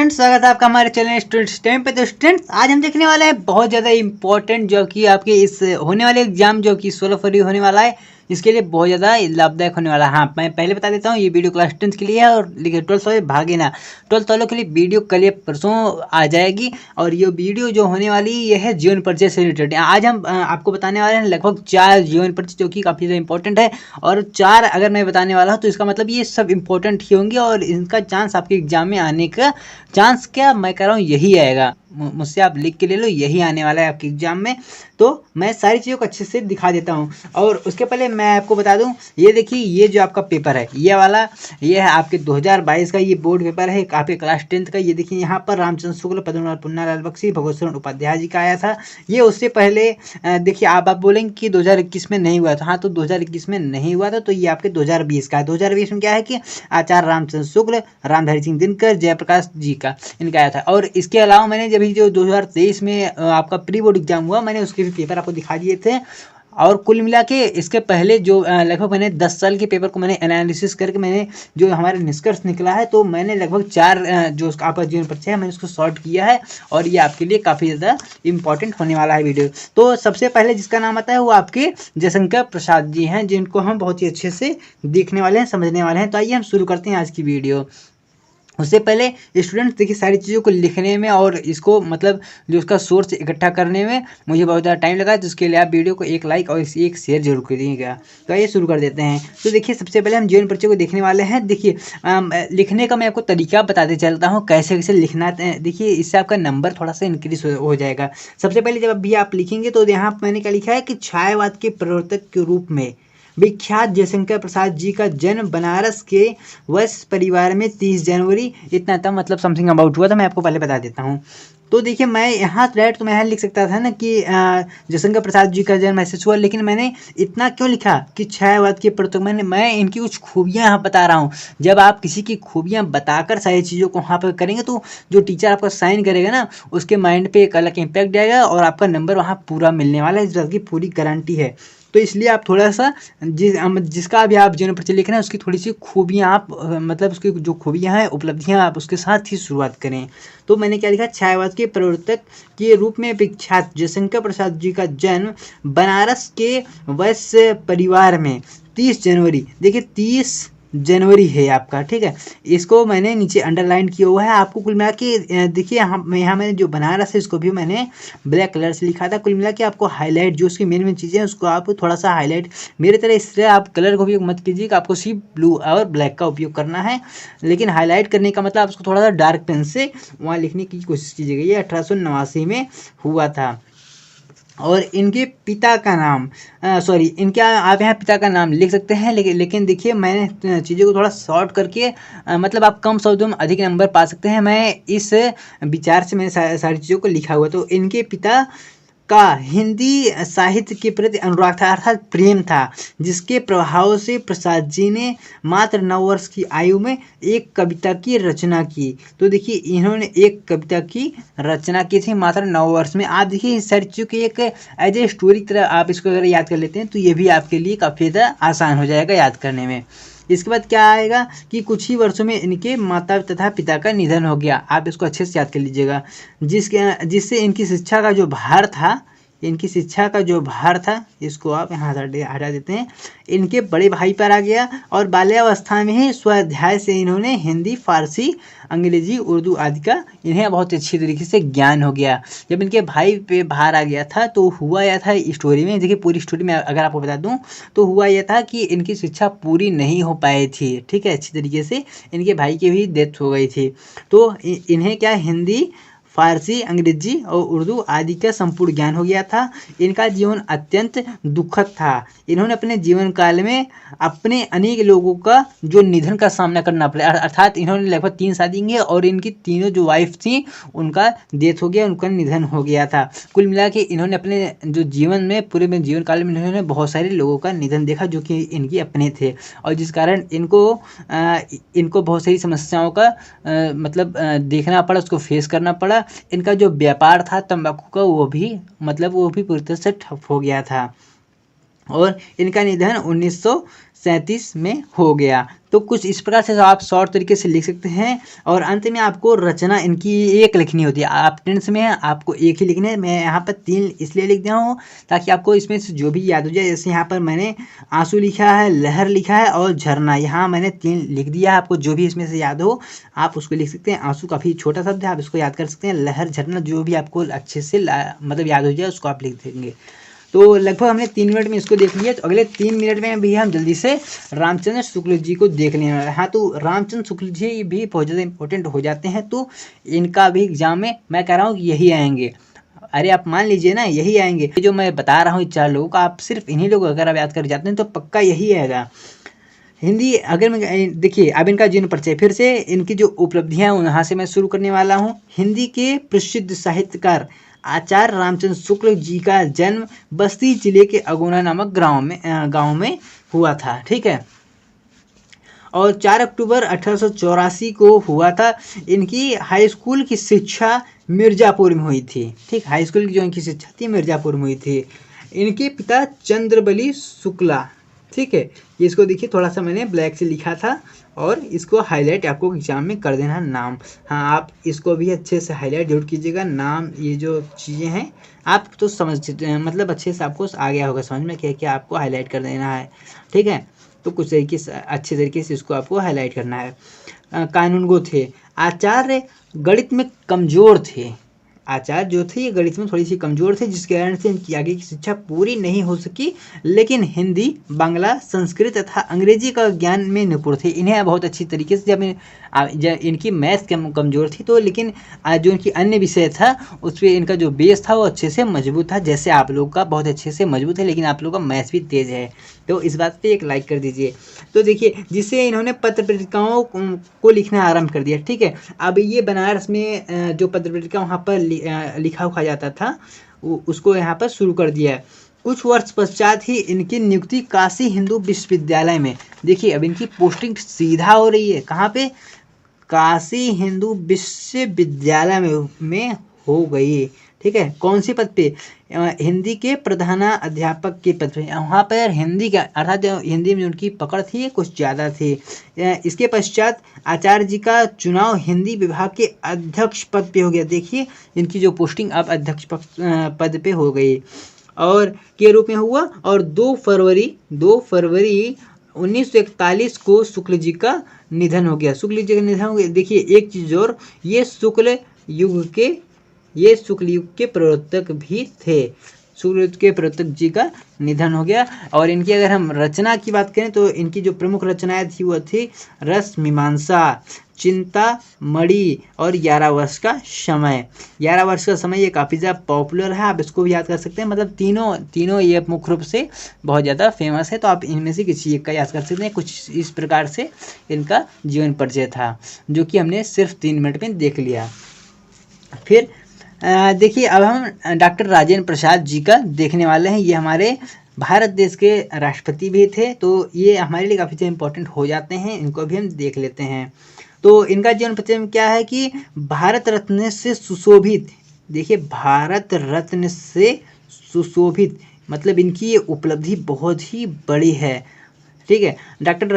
Students, स्वागत है आपका हमारे चैनल स्टूडेंट स्टेम पे। तो स्टूडेंट्स, आज हम देखने वाले हैं बहुत ज़्यादा इंपॉर्टेंट जो कि आपके इस होने वाले एग्जाम जो कि 16 फरवरी होने वाला है, इसके लिए बहुत ज़्यादा लाभदायक होने वाला है। हाँ, मैं पहले बता देता हूँ, ये वीडियो क्लास 10 के लिए है और लिखे 12 वाले भागे ना, 12 वालों के लिए वीडियो कल या परसों आ जाएगी। और ये वीडियो जो होने वाली ये है जीवन परिचय से रिलेटेड। आज हम आपको बताने वाले हैं लगभग 4 जीवन परिचय जो कि काफ़ी ज़्यादा इंपॉर्टेंट है। और 4 अगर मैं बताने वाला हूँ तो इसका मतलब ये सब इंपॉर्टेंट ही होंगे और इनका चांस आपके एग्जाम में आने का चांस क्या मैं कह रहा हूँ यही आएगा। मुझसे आप लिख के ले लो, यही आने वाला है आपके एग्जाम में। तो मैं सारी चीज़ों को अच्छे से दिखा देता हूँ। और उसके पहले मैं आपको बता दूँ, ये देखिए, ये जो आपका पेपर है ये वाला, ये है आपके 2022 का ये बोर्ड पेपर है आपके क्लास 10th का। ये देखिए यहाँ पर रामचंद्र शुक्ल, पद्मनाभ पुन्नालाल बख्शी, भगवत शरण उपाध्याय जी का आया था। ये उससे पहले देखिए, आप बोलेंगे कि 2021 में नहीं हुआ था। हाँ, तो 2021 में नहीं हुआ था, तो ये आपके 2020 का है। 2020 में क्या है कि आचार्य रामचंद्र शुक्ल, रामधारी सिंह दिनकर, जयप्रकाश जी का इनका आया था। और इसके अलावा मैंने जब जो 2023 में आपका प्री बोर्ड एग्जाम हुआ, मैंने उसके भी पेपर आपको दिखा दिए थे। और कुल मिला के इसके पहले जो लगभग मैंने 10 साल के पेपर को मैंने एनालिसिस करके मैंने जो हमारा निष्कर्ष निकला है, तो मैंने लगभग 4 जो आपका जीवन परिचय है मैंने उसको सॉर्ट किया है। और ये आपके लिए काफ़ी ज़्यादा इंपॉर्टेंट होने वाला है वीडियो। तो सबसे पहले जिसका नाम आता है वो आपके जयशंकर प्रसाद जी हैं, जिनको हम बहुत ही अच्छे से देखने वाले हैं, समझने वाले हैं। तो आइए हम शुरू करते हैं आज की वीडियो। उससे पहले स्टूडेंट्स देखिए, सारी चीज़ों को लिखने में और इसको मतलब जो उसका सोर्स इकट्ठा करने में मुझे बहुत ज़्यादा टाइम लगा, तो उसके लिए आप वीडियो को एक लाइक और एक शेयर जरूर करिएगा। तो आइए शुरू कर देते हैं। तो देखिए, सबसे पहले हम जीवन परिचय को देखने वाले हैं। देखिए, लिखने का मैं आपको तरीका बताते चलता हूँ कैसे कैसे लिखना। देखिए, इससे आपका नंबर थोड़ा सा इंक्रीज हो जाएगा। सबसे पहले जब भी आप लिखेंगे तो यहाँ मैंने क्या लिखा है कि छायावाद के प्रवर्तक के रूप में विख्यात जयशंकर प्रसाद जी का जन्म बनारस के वैश्य परिवार में 30 जनवरी इतना था, मतलब समथिंग अबाउट हुआ था। मैं आपको पहले बता देता हूँ। तो देखिए, मैं यहाँ डायरेक्ट तो मैं यहाँ लिख सकता था ना कि जयशंकर प्रसाद जी का जन्म ऐसे हुआ, लेकिन मैंने इतना क्यों लिखा कि छायावाद के प्रवर्तक। मैं इनकी कुछ खूबियाँ यहाँ बता रहा हूँ। जब आप किसी की खूबियाँ बताकर सारी चीज़ों को वहाँ पर करेंगे तो जो टीचर आपका साइन करेगा ना, उसके माइंड पे एक अलग इम्पैक्ट जाएगा और आपका नंबर वहाँ पूरा मिलने वाला है, इस बात की पूरी गारंटी है। तो इसलिए आप थोड़ा सा जिसका भी आप जीवन परिचय लिख रहे हैं उसकी थोड़ी सी खूबियाँ आप मतलब उसकी जो खूबियाँ हैं, उपलब्धियाँ, आप उसके साथ ही शुरुआत करें। तो मैंने क्या लिखा, छायावाद के प्रवर्तक के रूप में विख्यात जयशंकर प्रसाद जी का जन्म बनारस के वैश्य परिवार में 30 जनवरी, देखिए 30 जनवरी है आपका, ठीक है। इसको मैंने नीचे अंडरलाइन किया हुआ है। आपको कुल मिला के देखिए, यहाँ मैंने जो बनारस है इसको भी मैंने ब्लैक कलर से लिखा था। कुल मिला के आपको हाईलाइट जो उसकी मेन चीज़ें हैं उसको आप थोड़ा सा हाईलाइट मेरे तरह इस तरह आप कलर का उपयोग मत कीजिए कि आपको सिर्फ ब्लू और ब्लैक का उपयोग करना है। लेकिन हाईलाइट करने का मतलब उसको थोड़ा सा डार्क पेन से वहाँ लिखने की कोशिश कीजिएगा। ये 1889 में हुआ था। और इनके पिता का नाम इनके आप यहाँ पिता का नाम लिख सकते हैं, लेकिन देखिए, मैंने चीज़ों को थोड़ा शॉर्ट करके मतलब आप कम शब्दों में अधिक नंबर पा सकते हैं। मैं इस विचार से मैंने सारी चीज़ों को लिखा हुआ। तो इनके पिता का हिंदी साहित्य के प्रति अनुराग था, अर्थात प्रेम था, जिसके प्रभाव से प्रसाद जी ने मात्र 9 वर्ष की आयु में एक कविता की रचना की। तो देखिए, इन्होंने एक कविता की रचना की थी मात्र 9 वर्ष में। आप देखिए, इस सारी चीज़ों की एक एज ए स्टोरी की तरह आप इसको अगर याद कर लेते हैं तो ये भी आपके लिए काफ़ी ज़्यादा आसान हो जाएगा याद करने में। इसके बाद क्या आएगा कि कुछ ही वर्षों में इनके माता तथा पिता का निधन हो गया। आप इसको अच्छे से याद कर लीजिएगा। जिससे इनकी शिक्षा का जो भार था, इसको आप यहाँ हटा देते हैं, इनके बड़े भाई पर आ गया। और बाल्यावस्था में ही स्वाध्याय से इन्होंने हिंदी, फारसी, अंग्रेजी, उर्दू आदि का इन्हें बहुत अच्छी तरीके से ज्ञान हो गया। जब इनके भाई पे भार आ गया था तो हुआ यह था, स्टोरी में देखिए, पूरी स्टोरी में अगर आपको बता दूं तो हुआ यह था कि इनकी शिक्षा पूरी नहीं हो पाई थी, ठीक है, अच्छी तरीके से। इनके भाई की भी डेथ हो गई थी। तो इन्हें क्या हिंदी, फारसी, अंग्रेजी और उर्दू आदि का संपूर्ण ज्ञान हो गया था। इनका जीवन अत्यंत दुखद था। इन्होंने अपने जीवन काल में अपने अनेक लोगों का जो निधन का सामना करना पड़ा, अर्थात इन्होंने लगभग 3 शादी की और इनकी तीनों जो वाइफ थी उनका डेथ हो गया, उनका निधन हो गया था। कुल मिला के इन्होंने अपने जो जीवन में पूरे में जीवन काल में इन्होंने बहुत सारे लोगों का निधन देखा जो कि इनके अपने थे, और जिस कारण इनको बहुत सारी समस्याओं का मतलब देखना पड़ा, उसको फेस करना पड़ा। इनका जो व्यापार था तंबाकू का वो भी पूरी तरह से ठप हो गया था। और इनका निधन 1937 में हो गया। तो कुछ इस प्रकार से आप शॉर्ट तरीके से लिख सकते हैं। और अंत में आपको रचना इनकी एक लिखनी होती है। आप टेंस में हैं, आपको एक ही लिखनी है। मैं यहाँ पर 3 इसलिए लिख दिया हूँ ताकि आपको इसमें से जो भी याद हो जाए। जैसे यहाँ पर मैंने आंसू लिखा है, लहर लिखा है और झरना, यहाँ मैंने 3 लिख दिया है। आपको जो भी इसमें से याद हो आप उसको लिख सकते हैं। आंसू काफ़ी छोटा शब्द है, आप इसको याद कर सकते हैं। लहर, झरना, जो भी आपको अच्छे से मतलब याद हो जाए उसको आप लिख देंगे। तो लगभग हमने 3 मिनट में इसको देख लिया। तो अगले 3 मिनट में भी हम जल्दी से रामचंद्र शुक्ल जी को देख लेंगे। हाँ, तो रामचंद्र शुक्ल जी भी बहुत ज़्यादा इंपॉर्टेंट हो जाते हैं। तो इनका भी एग्जाम में मैं कह रहा हूँ कि यही आएंगे। अरे आप मान लीजिए ना, यही आएंगे। जो मैं बता रहा हूँ 4 लोगों का, आप सिर्फ इन्हीं लोगों अगर आप याद कर जाते हैं तो पक्का यही आएगा। हिंदी अगर मैं देखिए, अब इनका जीवन परिचय फिर से इनकी जो उपलब्धियां वहाँ से मैं शुरू करने वाला हूँ। हिंदी के प्रसिद्ध साहित्यकार आचार्य रामचंद्र शुक्ल जी का जन्म बस्ती जिले के अगोना नामक गांव में हुआ था। ठीक है, और 4 अक्टूबर 1884 को हुआ था। इनकी हाई स्कूल की शिक्षा मिर्ज़ापुर में हुई थी। ठीक, हाई स्कूल की जो इनकी शिक्षा थी मिर्ज़ापुर में हुई थी। इनके पिता चंद्रबली शुक्ला। ठीक है, इसको देखिए, थोड़ा सा मैंने ब्लैक से लिखा था और इसको हाईलाइट आपको एग्जाम में कर देना नाम। हाँ, आप इसको भी अच्छे से हाईलाइट जरूर कीजिएगा नाम। ये जो चीज़ें हैं आप तो समझ, मतलब अच्छे से आपको आ गया होगा समझ में, क्या क्या आपको हाईलाइट कर देना है। ठीक है, तो कुछ तरीके से अच्छे तरीके से इसको आपको हाईलाइट करना है। कानूनगो थे। आचार्य गणित में कमज़ोर थे। आचार्य जो थे ये गणित में थोड़ी सी कमज़ोर थे, जिसके कारण से इनकी आगे की शिक्षा पूरी नहीं हो सकी। लेकिन हिंदी, बांग्ला, संस्कृत तथा अंग्रेजी का ज्ञान में निपुण थे। इन्हें बहुत अच्छी तरीके से, जब इनकी मैथ कमज़ोर थी तो, लेकिन जो इनकी अन्य विषय था उस पर इनका जो बेस था वो अच्छे से मजबूत था। जैसे आप लोग का बहुत अच्छे से मजबूत है, लेकिन आप लोग का मैथ भी तेज़ है। तो इस बात पे एक लाइक कर दीजिए। तो देखिए, जिससे इन्होंने पत्र पत्रिकाओं को लिखना आरंभ कर दिया। ठीक है, अब ये बनारस में जो पत्र पत्रिका वहाँ पर लिखा हुआ जाता था उसको यहाँ पर शुरू कर दिया है। कुछ वर्ष पश्चात ही इनकी नियुक्ति काशी हिंदू विश्वविद्यालय में, देखिए अब इनकी पोस्टिंग सीधा हो रही है कहाँ पे, काशी हिंदू विश्वविद्यालय में हो गई। ठीक है, कौन से पद पे, हिंदी के प्रधानाध्यापक के पद पे। वहाँ पर हिंदी का अर्थात हिंदी में उनकी पकड़ थी कुछ ज़्यादा थी। इसके पश्चात आचार्य जी का चुनाव हिंदी विभाग के अध्यक्ष पद पे हो गया। देखिए इनकी जो पोस्टिंग अब अध्यक्ष पद पे हो गई और के रूप में हुआ। और 2 फरवरी 1941 को शुक्ल जी का निधन हो गया। शुक्ल जी का निधन हो गया। देखिए एक चीज़ और, ये शुक्ल युग के प्रवर्तक भी थे। शुक्ल युग के प्रवर्तक जी का निधन हो गया। और इनकी अगर हम रचना की बात करें तो इनकी जो प्रमुख रचनाएं थी वो थी रस मीमांसा, चिंतामणि और 11 वर्ष का समय। 11 वर्ष का समय ये काफ़ी ज़्यादा पॉपुलर है, आप इसको भी याद कर सकते हैं। मतलब तीनों ये मुख्य रूप से बहुत ज़्यादा फेमस है। तो आप इनमें से किसी एक का याद कर सकते हैं। कुछ इस प्रकार से इनका जीवन परिचय था, जो कि हमने सिर्फ 3 मिनट में देख लिया। फिर देखिए, अब हम डॉक्टर राजेंद्र प्रसाद जी का देखने वाले हैं। ये हमारे भारत देश के राष्ट्रपति भी थे, तो ये हमारे लिए काफ़ी इंपॉर्टेंट हो जाते हैं। इनको भी हम देख लेते हैं। तो इनका जीवन परिचय क्या है कि भारत रत्न से सुशोभित, देखिए भारत रत्न से सुशोभित, मतलब इनकी ये उपलब्धि बहुत ही बड़ी है। ठीक है, डॉक्टर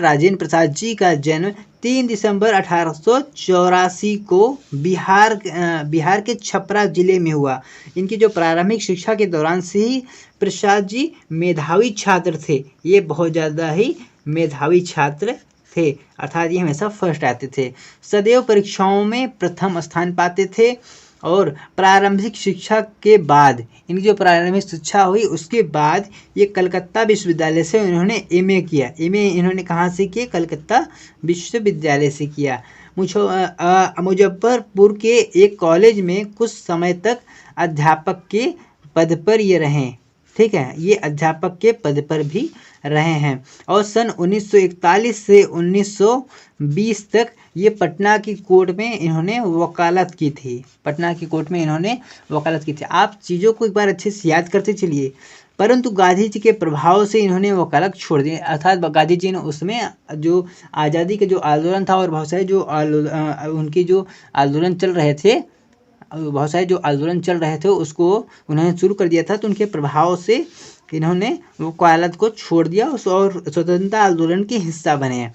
राजेंद्र प्रसाद जी का जन्म 3 दिसंबर 1884 को बिहार के छपरा जिले में हुआ। इनकी जो प्रारंभिक शिक्षा के दौरान से ही प्रसाद जी मेधावी छात्र थे। ये बहुत ज़्यादा ही मेधावी छात्र थे, अर्थात ये हमेशा फर्स्ट आते थे। सदैव परीक्षाओं में प्रथम स्थान पाते थे। और प्रारंभिक शिक्षा के बाद, इनकी जो प्रारंभिक शिक्षा हुई उसके बाद ये कलकत्ता विश्वविद्यालय से इन्होंने एमए किया। एमए इन्होंने कहाँ से किया, कलकत्ता विश्वविद्यालय से किया। मुजफ्फरपुर के एक कॉलेज में कुछ समय तक अध्यापक के पद पर ये रहे। ठीक है, ये अध्यापक के पद पर भी रहे हैं। और सन 1941 से 1920 तक ये पटना की कोर्ट में इन्होंने वकालत की थी। आप चीज़ों को एक बार अच्छे से याद करते चलिए। परंतु गांधी जी के प्रभाव से इन्होंने वकालत छोड़ दी, अर्थात गांधी जी ने उसमें जो आज़ादी का जो आंदोलन था और बहुत सारे जो उनके जो आंदोलन चल रहे थे बहुत सारे जो आंदोलन चल रहे थे उसको उन्होंने शुरू कर दिया था, तो उनके प्रभाव से इन्होंने वो क्वालत को छोड़ दिया और स्वतंत्रता आंदोलन के हिस्सा बने।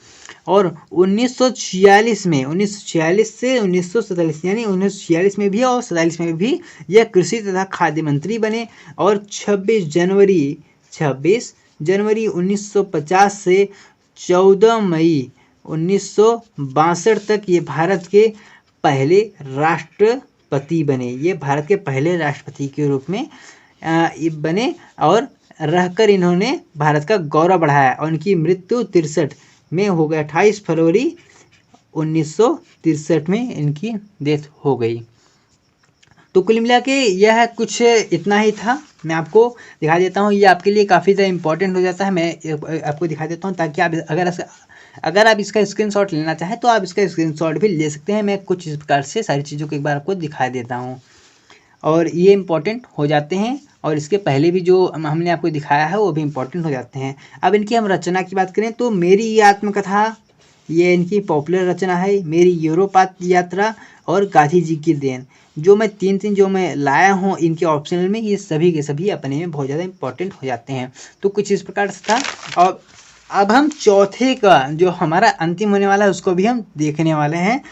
और 1946 में 1946 से 1947 यानी 1946 में भी और 47 में भी यह कृषि तथा खाद्य मंत्री बने। और 26 जनवरी 1950 से 14 मई 1962 तक ये भारत के पहले राष्ट्रपति बने। ये भारत के पहले राष्ट्रपति के रूप में बने और रहकर इन्होंने भारत का गौरव बढ़ाया। और उनकी मृत्यु 63 में हो गई, 28 फरवरी 1963 में इनकी डेथ हो गई। तो कुल मिला के यह कुछ इतना ही था। मैं आपको दिखा देता हूँ, ये आपके लिए काफ़ी ज़्यादा इंपॉर्टेंट हो जाता है। मैं आपको दिखा देता हूँ ताकि आप अगर आप इसका स्क्रीनशॉट लेना चाहें तो आप इसका स्क्रीनशॉट भी ले सकते हैं। मैं कुछ इस प्रकार से सारी चीज़ों को एक बार आपको दिखा देता हूँ और ये इम्पोर्टेंट हो जाते हैं। और इसके पहले भी जो हमने आपको दिखाया है वो भी इम्पोर्टेंट हो जाते हैं। अब इनकी हम रचना की बात करें तो मेरी ये आत्मकथा, ये इनकी पॉपुलर रचना है। मेरी यूरोप यात्रा और गांधी जी की देन, जो मैं तीन जो मैं लाया हूँ इनके ऑप्शनल में, ये सभी के सभी अपने में बहुत ज़्यादा इंपॉर्टेंट हो जाते हैं। तो कुछ इस प्रकार से था। और अब हम चौथे का जो हमारा अंतिम होने वाला है उसको भी हम देखने वाले हैं।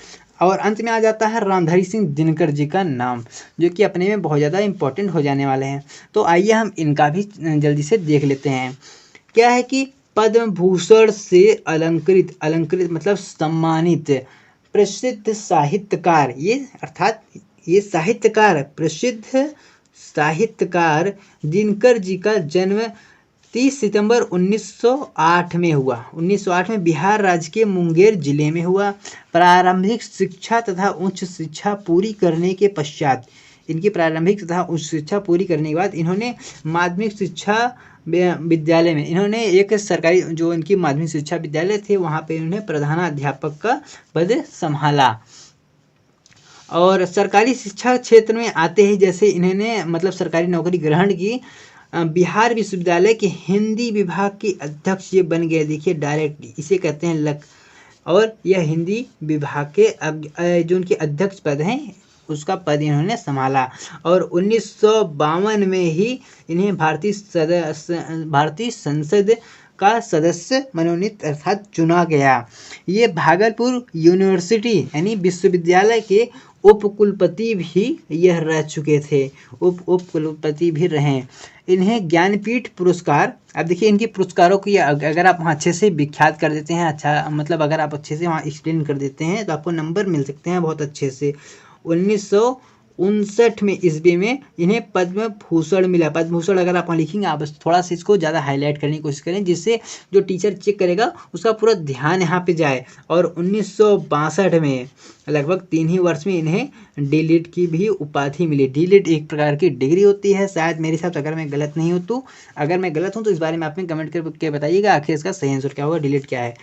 और अंत में आ जाता है रामधारी सिंह दिनकर जी का नाम, जो कि अपने में बहुत ज़्यादा इंपॉर्टेंट हो जाने वाले हैं। तो आइए हम इनका भी जल्दी से देख लेते हैं। क्या है कि पद्म भूषण से अलंकृत मतलब सम्मानित प्रसिद्ध साहित्यकार, ये अर्थात ये साहित्यकार, प्रसिद्ध साहित्यकार दिनकर जी का जन्म 30 सितंबर 1908 में हुआ। 1908 में बिहार राज्य के मुंगेर जिले में हुआ। प्रारंभिक शिक्षा तथा उच्च शिक्षा पूरी करने के पश्चात, इनकी प्रारंभिक तथा उच्च शिक्षा पूरी करने के बाद इन्होंने माध्यमिक शिक्षा विद्यालय में, इन्होंने एक सरकारी जो इनकी माध्यमिक शिक्षा विद्यालय थे वहाँ पे इन्होंने प्रधानाध्यापक का पद संभाला। और सरकारी शिक्षा क्षेत्र में आते ही जैसे इन्होंने मतलब सरकारी नौकरी ग्रहण की, बिहार विश्वविद्यालय के हिंदी विभाग के अध्यक्ष ये बन गए। देखिए डायरेक्ट इसे कहते हैं और यह हिंदी विभाग के जो उनके अध्यक्ष पद हैं उसका पद इन्होंने संभाला। और 1952 में ही इन्हें भारतीय संसद का सदस्य मनोनीत अर्थात चुना गया। ये भागलपुर यूनिवर्सिटी यानी विश्वविद्यालय के उपकुलपति भी यह रह चुके थे, उपकुलपति भी रहे। इन्हें ज्ञानपीठ पुरस्कार, अब देखिए इनके पुरस्कारों की अगर आप वहाँ अच्छे से विख्यात कर देते हैं, अच्छा मतलब अगर आप अच्छे से वहाँ एक्सप्लेन कर देते हैं तो आपको नंबर मिल सकते हैं बहुत अच्छे से। 1959 में ईस्वी में इन्हें पद्म भूषण मिला। पद्म भूषण अगर आप वहाँ लिखेंगे, आप थोड़ा सा इसको ज़्यादा हाईलाइट करने की कोशिश करें जिससे जो टीचर चेक करेगा उसका पूरा ध्यान यहाँ पे जाए। और 1962 में लगभग 3 ही वर्ष में इन्हें डीलिट की भी उपाधि मिली। डीलिट एक प्रकार की डिग्री होती है शायद मेरे हिसाब से, अगर मैं गलत नहीं हूँ तो। अगर मैं गलत हूँ तो इस बारे में आपने कमेंट करके बताइएगा आखिर इसका सही आंसर क्या होगा, डीलिट क्या है।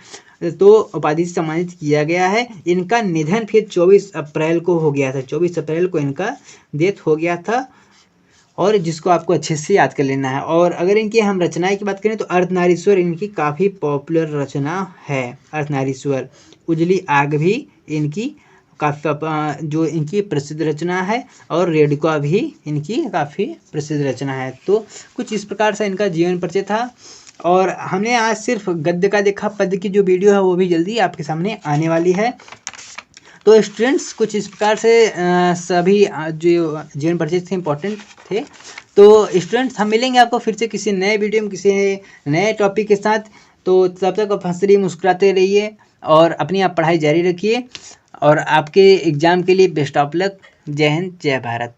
तो उपाधि से सम्मानित किया गया है। इनका निधन फिर 24 अप्रैल को हो गया था। 24 अप्रैल को इनका डेथ हो गया था, और जिसको आपको अच्छे से याद कर लेना है। और अगर इनकी हम रचनाएं की बात करें तो अर्धनारीश्वर इनकी काफ़ी पॉपुलर रचना है। अर्धनारीश्वर, उजली आग भी इनकी काफ़ी जो इनकी प्रसिद्ध रचना है, और रेडुका भी इनकी काफ़ी प्रसिद्ध रचना है। तो कुछ इस प्रकार से इनका जीवन परिचय था। और हमने आज सिर्फ गद्य का देखा, पद्य की जो वीडियो है वो भी जल्दी आपके सामने आने वाली है। तो स्टूडेंट्स कुछ इस प्रकार से सभी जो जीवन परिचय थे इम्पोर्टेंट थे। तो स्टूडेंट्स हम मिलेंगे आपको फिर से किसी नए वीडियो में किसी नए टॉपिक के साथ। तो तब तक आप हंसते रहिए, मुस्कुराते रहिए और अपनी आप पढ़ाई जारी रखिए। और आपके एग्ज़ाम के लिए बेस्ट ऑफ लक। जय हिंद, जय भारत।